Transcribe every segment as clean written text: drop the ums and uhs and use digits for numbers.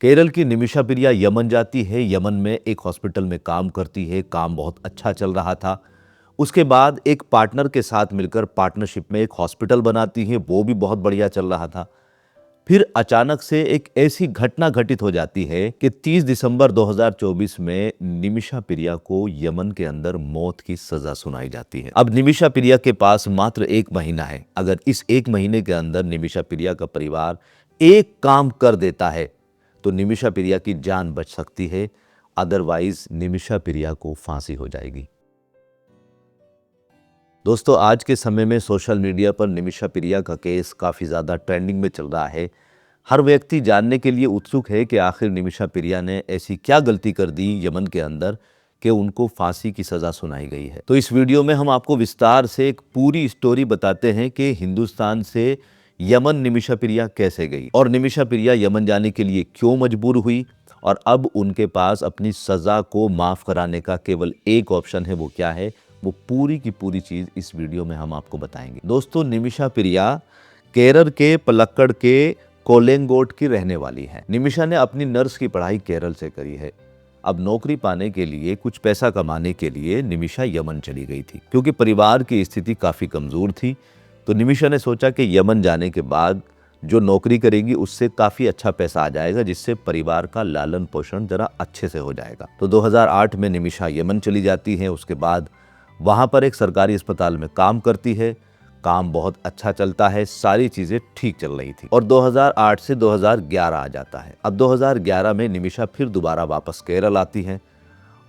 केरल की निमिषा प्रिया यमन जाती है। यमन में एक हॉस्पिटल में काम करती है। काम बहुत अच्छा चल रहा था। उसके बाद एक पार्टनर के साथ मिलकर पार्टनरशिप में एक हॉस्पिटल बनाती है। वो भी बहुत बढ़िया चल रहा था। फिर अचानक से एक ऐसी घटना घटित हो जाती है कि 30 दिसंबर 2024 में निमिषा प्रिया को यमन के अंदर मौत की सजा सुनाई जाती है। अब निमिषा प्रिया के पास मात्र 1 महीना है। अगर इस 1 महीने के अंदर निमिषा प्रिया का परिवार एक काम कर देता है तो निमिषा प्रिया की जान बच सकती है। अदरवाइज निमिषा प्रिया को फांसी हो जाएगी। दोस्तों, आज के समय में सोशल मीडिया पर निमिषा प्रिया का केस काफ़ी ज़्यादा ट्रेंडिंग में चल रहा है। हर व्यक्ति जानने के लिए उत्सुक है कि आखिर निमिषा प्रिया ने ऐसी क्या गलती कर दी यमन के अंदर कि उनको फांसी की सज़ा सुनाई गई है। तो इस वीडियो में हम आपको विस्तार से एक पूरी स्टोरी बताते हैं कि हिंदुस्तान से यमन निमिषा प्रिया कैसे गई और निमिषा प्रिया यमन जाने के लिए क्यों मजबूर हुई और अब उनके पास अपनी सज़ा को माफ़ कराने का केवल एक ऑप्शन है। वो क्या है? वो पूरी की पूरी चीज़ इस वीडियो में हम आपको बताएंगे। दोस्तों, निमिषा प्रिया केरल के पलक्कड़ के कोलेंगोट की रहने वाली है। निमिषा ने अपनी नर्स की पढ़ाई केरल से करी है। अब नौकरी पाने के लिए, कुछ पैसा कमाने के लिए निमिषा यमन चली गई थी। क्योंकि परिवार की स्थिति काफ़ी कमज़ोर थी तो निमिषा ने सोचा कि यमन जाने के बाद जो नौकरी करेगी उससे काफ़ी अच्छा पैसा आ जाएगा, जिससे परिवार का लालन पोषण ज़रा अच्छे से हो जाएगा। तो 2008 में निमिषा यमन चली जाती है। उसके बाद वहाँ पर एक सरकारी अस्पताल में काम करती है। काम बहुत अच्छा चलता है, सारी चीज़ें ठीक चल रही थी और 2008 से 2011 आ जाता है। अब 2011 में निमिषा फिर दोबारा वापस केरल आती है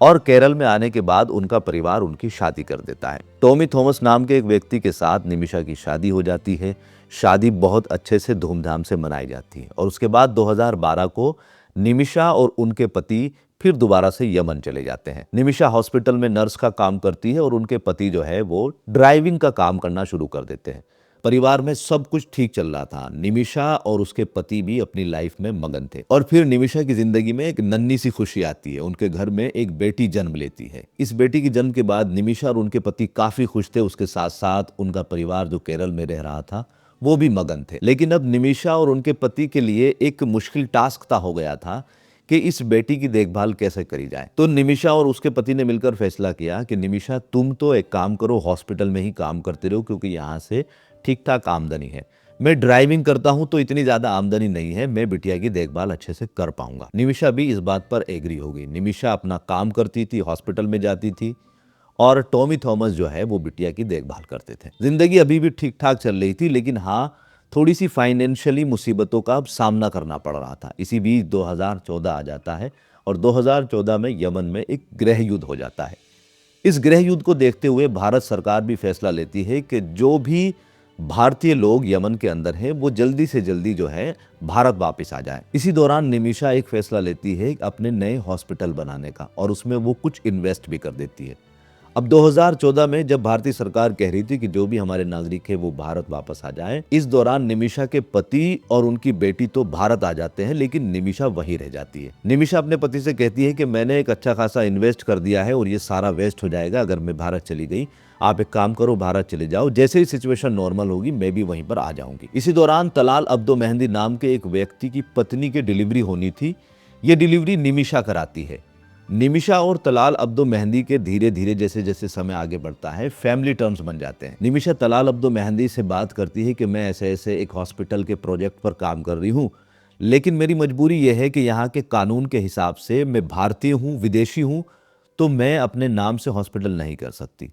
और केरल में आने के बाद उनका परिवार उनकी शादी कर देता है। टॉमी थॉमस नाम के एक व्यक्ति के साथ निमिषा की शादी हो जाती है। शादी बहुत अच्छे से धूमधाम से मनाई जाती है और उसके बाद 2012 को निमिषा और उनके पति फिर दोबारा से यमन चले जाते हैं। निमिषा हॉस्पिटल में नर्स का काम करती है और उनके पति जो है वो ड्राइविंग का काम करना शुरू कर देते हैं। परिवार में सब कुछ ठीक चल रहा था। निमिषा और उसके पति भी अपनी लाइफ में मगन थे और फिर निमिषा की जिंदगी में एक नन्ही सी खुशी आती है। उनके घर में एक बेटी जन्म लेती है। इस बेटी के जन्म के बाद निमिषा और उनके पति काफी खुश थे। उसके साथ साथ उनका परिवार जो केरल में रह रहा था वो भी मगन थे। लेकिन अब निमिषा और उनके पति के लिए एक मुश्किल टास्क था हो गया था कि इस बेटी की देखभाल कैसे करी जाए। तो निमिषा और उसके पति ने मिलकर फैसला किया कि निमिषा, तुम तो एक काम करो, हॉस्पिटल में ही काम करते रहो क्योंकि यहाँ से ठीक ठाक आमदनी है। मैं ड्राइविंग करता हूँ तो इतनी ज्यादा आमदनी नहीं है, मैं बिटिया की देखभाल अच्छे से कर पाऊंगा। निमिषा भी इस बात पर एग्री हो गई। निमिषा अपना काम करती थी, हॉस्पिटल में जाती थी और टॉमी थॉमस जो है वो बिटिया की देखभाल करते थे। जिंदगी अभी भी ठीक ठाक चल रही थी, लेकिन हाँ, थोड़ी सी फाइनेंशियली मुसीबतों का अब सामना करना पड़ रहा था। इसी बीच 2014 आ जाता है और 2014 में यमन में एक गृह युद्ध हो जाता है। इस गृह युद्ध को देखते हुए भारत सरकार भी फैसला लेती है कि जो भी भारतीय लोग यमन के अंदर हैं वो जल्दी से जल्दी जो है भारत वापस आ जाए। इसी दौरान निमिषा एक फैसला लेती है अपने नए हॉस्पिटल बनाने का और उसमें वो कुछ इन्वेस्ट भी कर देती है। अब 2014 में जब भारतीय सरकार कह रही थी कि जो भी हमारे नागरिक है वो भारत वापस आ जाए, इस दौरान निमिषा के पति और उनकी बेटी तो भारत आ जाते हैं, लेकिन निमिषा वहीं रह जाती है। निमिषा अपने पति से कहती है कि मैंने एक अच्छा खासा इन्वेस्ट कर दिया है और ये सारा वेस्ट हो जाएगा अगर मैं भारत चली गई। आप एक काम करो, भारत चले जाओ, जैसे ही सिचुएशन नॉर्मल होगी मैं भी वहीं पर आ जाऊंगी। इसी दौरान तलाल अब्दो मेहंदी नाम के एक व्यक्ति की पत्नी की डिलीवरी होनी थी। ये डिलीवरी निमिषा कराती है। निमिषा और तलाल अब्दो मेहंदी के धीरे धीरे जैसे जैसे समय आगे बढ़ता है फैमिली टर्म्स बन जाते हैं। निमिषा तलाल अब्दो मेहंदी से बात करती है कि मैं ऐसे ऐसे एक हॉस्पिटल के प्रोजेक्ट पर काम कर रही हूँ, लेकिन मेरी मजबूरी यह है कि यहाँ के कानून के हिसाब से मैं भारतीय हूँ, विदेशी हूँ, तो मैं अपने नाम से हॉस्पिटल नहीं कर सकती।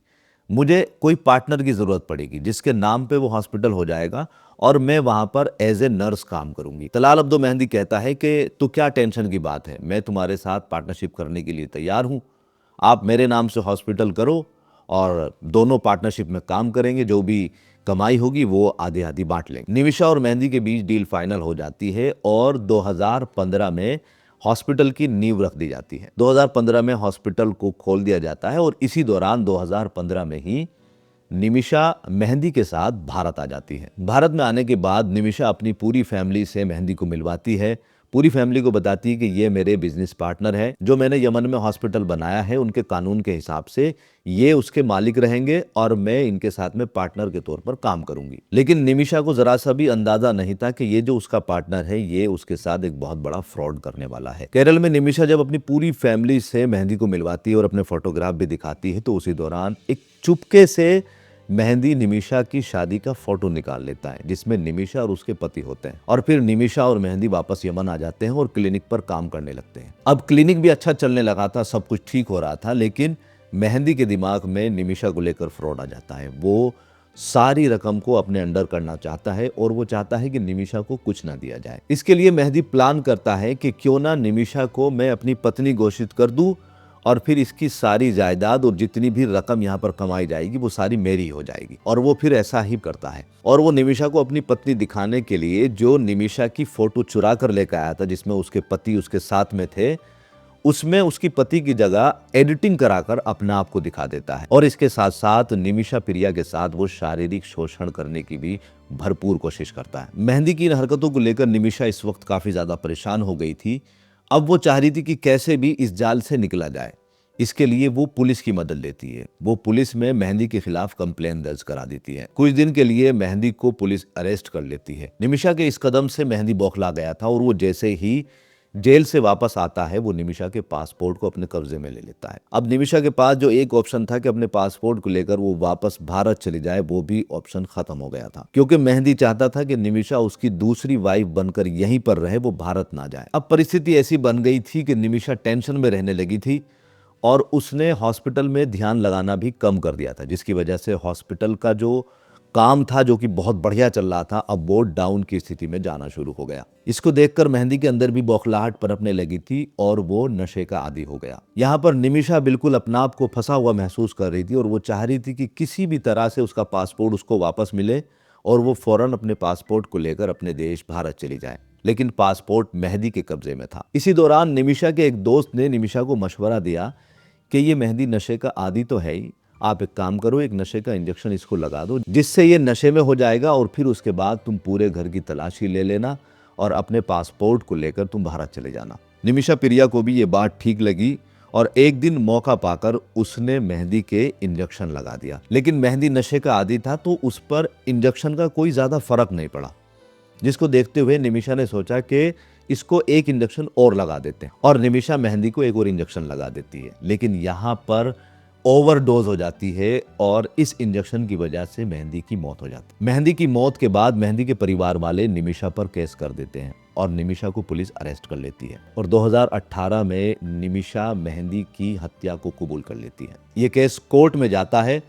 मुझे कोई पार्टनर की ज़रूरत पड़ेगी जिसके नाम पे वो हॉस्पिटल हो जाएगा और मैं वहाँ पर एज ए नर्स काम करूँगी। तलाल अब्दो मेहंदी कहता है कि तो क्या टेंशन की बात है, मैं तुम्हारे साथ पार्टनरशिप करने के लिए तैयार हूँ। आप मेरे नाम से हॉस्पिटल करो और दोनों पार्टनरशिप में काम करेंगे, जो भी कमाई होगी वो आधी आधी बांट लेंगे। निमिषा और मेहंदी के बीच डील फाइनल हो जाती है और 2015 में हॉस्पिटल की नींव रख दी जाती है। 2015 में हॉस्पिटल को खोल दिया जाता है और इसी दौरान 2015 में ही निमिषा मेहंदी के साथ भारत आ जाती है। भारत में आने के बाद निमिषा अपनी पूरी फैमिली से मेहंदी को मिलवाती है। पूरी फैमिली को बताती है कि ये मेरे बिजनेस पार्टनर है, जो मैंने यमन में हॉस्पिटल बनाया है उनके कानून के हिसाब से ये उसके मालिक रहेंगे और मैं इनके साथ में पार्टनर के तौर पर काम करूंगी। लेकिन निमिषा को जरा सा भी अंदाजा नहीं था कि ये जो उसका पार्टनर है ये उसके साथ एक बहुत बड़ा फ्रॉड करने वाला है। केरल में निमिषा जब अपनी पूरी फैमिली से मेहंदी को मिलवाती है और अपने फोटोग्राफ भी दिखाती है तो उसी दौरान एक चुपके से मेहंदी निमिषा की शादी का फोटो निकाल लेता है जिसमें निमिषा और उसके पति होते हैं, और फिर निमिषा और मेहंदी वापस यमन आ जाते हैं और क्लिनिक पर काम करने लगते हैं। अब क्लिनिक भी अच्छा चलने लगा था, सब कुछ ठीक हो रहा था, लेकिन मेहंदी के दिमाग में निमिषा को लेकर फ्रॉड आ जाता है। वो सारी रकम को अपने अंडर करना चाहता है और वो चाहता है कि निमिषा को कुछ ना दिया जाए। इसके लिए मेहंदी प्लान करता है कि क्यों ना निमिषा को मैं अपनी पत्नी घोषित कर दूं और फिर इसकी सारी जायदाद और जितनी भी रकम यहाँ पर कमाई जाएगी वो सारी मेरी हो जाएगी। और वो फिर ऐसा ही करता है और वो निमिषा को अपनी पत्नी दिखाने के लिए जो निमिषा की फोटो चुरा कर लेकर आया था जिसमें उसके पति उसके साथ में थे, उसमें उसकी पति की जगह एडिटिंग कराकर अपने आप को दिखा देता है और इसके साथ साथ निमिषा प्रिया के साथ वो शारीरिक शोषण करने की भी भरपूर कोशिश करता है। मेहंदी की इन हरकतों को लेकर निमिषा इस वक्त काफी ज्यादा परेशान हो गई थी। अब वो चाह रही थी कि कैसे भी इस जाल से निकला जाए। इसके लिए वो पुलिस की मदद लेती है। वो पुलिस में मेहंदी के खिलाफ कंप्लेन दर्ज करा देती है। कुछ दिन के लिए मेहंदी को पुलिस अरेस्ट कर लेती है। निमिषा के इस कदम से मेहंदी बौखला गया था और वो जैसे ही जेल से वापस आता है वो निमिषा के पासपोर्ट को अपने कब्जे में ले लेता है। अब निमिषा के पास जो एक ऑप्शन था कि अपने पासपोर्ट को लेकर वो वापस भारत चली जाए, वो भी ऑप्शन खत्म हो गया था क्योंकि मेहंदी चाहता था कि निमिषा उसकी दूसरी वाइफ बनकर यहीं पर रहे, वो भारत ना जाए। अब परिस्थिति ऐसी बन गई थी कि निमिषा टेंशन में रहने लगी थी और उसने हॉस्पिटल में ध्यान लगाना भी कम कर दिया था, जिसकी वजह से हॉस्पिटल का जो काम था जो कि बहुत बढ़िया चल रहा था अब वो डाउन की स्थिति में जाना शुरू हो गया। इसको देखकर मेहंदी के अंदर भी बौखलाहट पनपने लगी थी और वो नशे का आदी हो गया। यहाँ पर निमिषा बिल्कुल अपने आप को फंसा हुआ महसूस कर रही थी और वो चाह रही थी कि किसी भी तरह से उसका पासपोर्ट उसको वापस मिले और वो फौरन अपने पासपोर्ट को लेकर अपने देश भारत चली जाए। लेकिन पासपोर्ट मेहंदी के कब्जे में था। इसी दौरान निमिषा के एक दोस्त ने निमिषा को मशवरा दिया कि ये मेहंदी नशे का आदी तो है ही, आप एक काम करो, एक नशे का इंजेक्शन इसको लगा दो जिससे ये नशे में हो जाएगा और फिर उसके बाद तुम पूरे घर की तलाशी ले लेना और अपने पासपोर्ट को लेकर तुम भारत चले जाना। निमिषा प्रिया को भी ये बात ठीक लगी और एक दिन मौका पाकर उसने मेहंदी के इंजेक्शन लगा दिया। लेकिन मेहंदी नशे का आदी था तो उस पर इंजेक्शन का कोई ज्यादा फर्क नहीं पड़ा, जिसको देखते हुए निमिषा ने सोचा कि इसको एक इंजेक्शन और लगा देते हैं और निमिषा मेहंदी को एक और इंजेक्शन लगा देती है। लेकिन यहाँ पर ओवरडोज हो जाती है और इस इंजेक्शन की वजह से मेहंदी की मौत हो जाती है। मेहंदी की मौत के बाद मेहंदी के परिवार वाले निमिषा पर केस कर देते हैं और निमिषा को पुलिस अरेस्ट कर लेती है और 2018 में निमिषा मेहंदी की हत्या को कबूल कर लेती है। ये केस कोर्ट में जाता है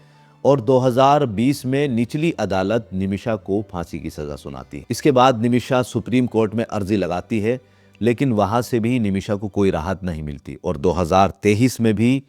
और 2020 में निचली अदालत निमिषा को फांसी की सजा सुनाती है। इसके बाद निमिषा सुप्रीम कोर्ट में अर्जी लगाती है लेकिन वहां से भी निमिषा को कोई राहत नहीं मिलती और 2023 में भी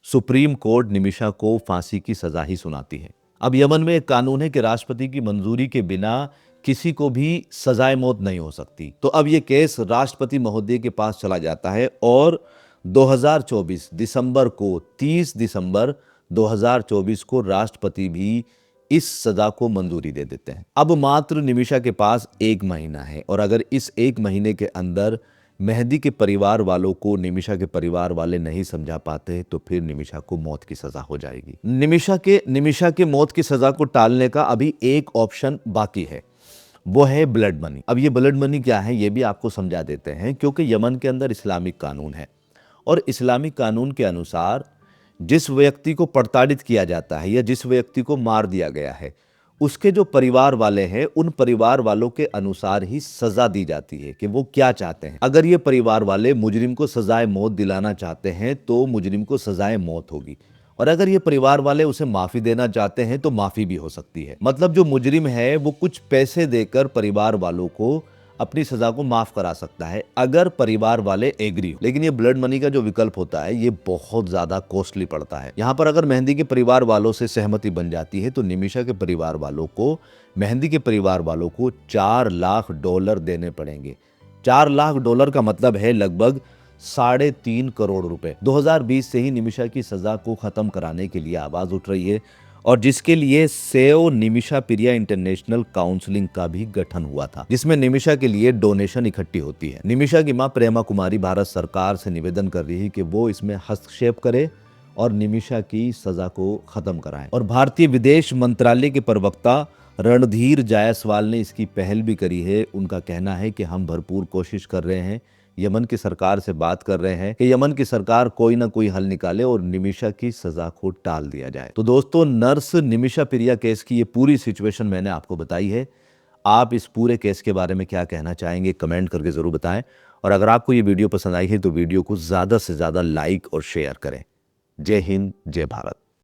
सुप्रीम कोर्ट निमिषा को फांसी की सजा ही सुनाती है। अब यमन में एक कानून है कि राष्ट्रपति की मंजूरी के बिना किसी को भी सजाए मौत नहीं हो सकती। तो अब ये केस राष्ट्रपति महोदय के पास चला जाता है और 2024 दिसंबर को 30 दिसंबर 2024 को राष्ट्रपति भी इस सजा को मंजूरी दे देते हैं। अब मात्र निमिषा के पास 1 महीना है और अगर इस 1 महीने के अंदर मेहंदी के परिवार वालों को निमिषा के परिवार वाले नहीं समझा पाते तो फिर निमिषा को मौत की सजा हो जाएगी। निमिषा के मौत की सजा को टालने का अभी एक ऑप्शन बाकी है, वो है ब्लड मनी। अब ये ब्लड मनी क्या है ये भी आपको समझा देते हैं, क्योंकि यमन के अंदर इस्लामिक कानून है और इस्लामिक कानून के अनुसार जिस व्यक्ति को प्रताड़ित किया जाता है या जिस व्यक्ति को मार दिया गया है उसके जो परिवार वाले हैं उन परिवार वालों के अनुसार ही सजा दी जाती है कि वो क्या चाहते हैं। अगर ये परिवार वाले मुजरिम को सजाए मौत दिलाना चाहते हैं तो मुजरिम को सजाए मौत होगी और अगर ये परिवार वाले उसे माफी देना चाहते हैं तो माफी भी हो सकती है। मतलब जो मुजरिम है वो कुछ पैसे देकर परिवार वालों को अपनी सजा को माफ करा सकता है अगर परिवार वाले एग्री हो। लेकिन ये ब्लड मनी का जो विकल्प होता है ये बहुत ज्यादा कॉस्टली पड़ता है। यहाँ पर अगर मेहंदी के परिवार वालों से सहमति बन जाती है तो निमिषा के परिवार वालों को मेहंदी के परिवार वालों को $4 लाख देने पड़ेंगे। $4 लाख का मतलब है लगभग 3.5 करोड़ रुपए। 2020 से ही निमिषा की सजा को खत्म कराने के लिए आवाज उठ रही है और जिसके लिए सेव निमिषा प्रिया इंटरनेशनल काउंसलिंग का भी गठन हुआ था, जिसमें निमिषा के लिए डोनेशन इकट्ठी होती है। निमिषा की मां प्रेमा कुमारी भारत सरकार से निवेदन कर रही है कि वो इसमें हस्तक्षेप करे और निमिषा की सजा को खत्म कराएं। और भारतीय विदेश मंत्रालय के प्रवक्ता रणधीर जायसवाल ने इसकी पहल भी करी है। उनका कहना है कि हम भरपूर कोशिश कर रहे हैं, यमन की सरकार से बात कर रहे हैं कि यमन की सरकार कोई ना कोई हल निकाले और निमिषा की सजा को टाल दिया जाए। तो दोस्तों, नर्स निमिषा प्रिया केस की ये पूरी सिचुएशन मैंने आपको बताई है। आप इस पूरे केस के बारे में क्या कहना चाहेंगे, कमेंट करके जरूर बताएं। और अगर आपको ये वीडियो पसंद आई है तो वीडियो को ज़्यादा से ज़्यादा लाइक और शेयर करें। जय हिंद, जय भारत।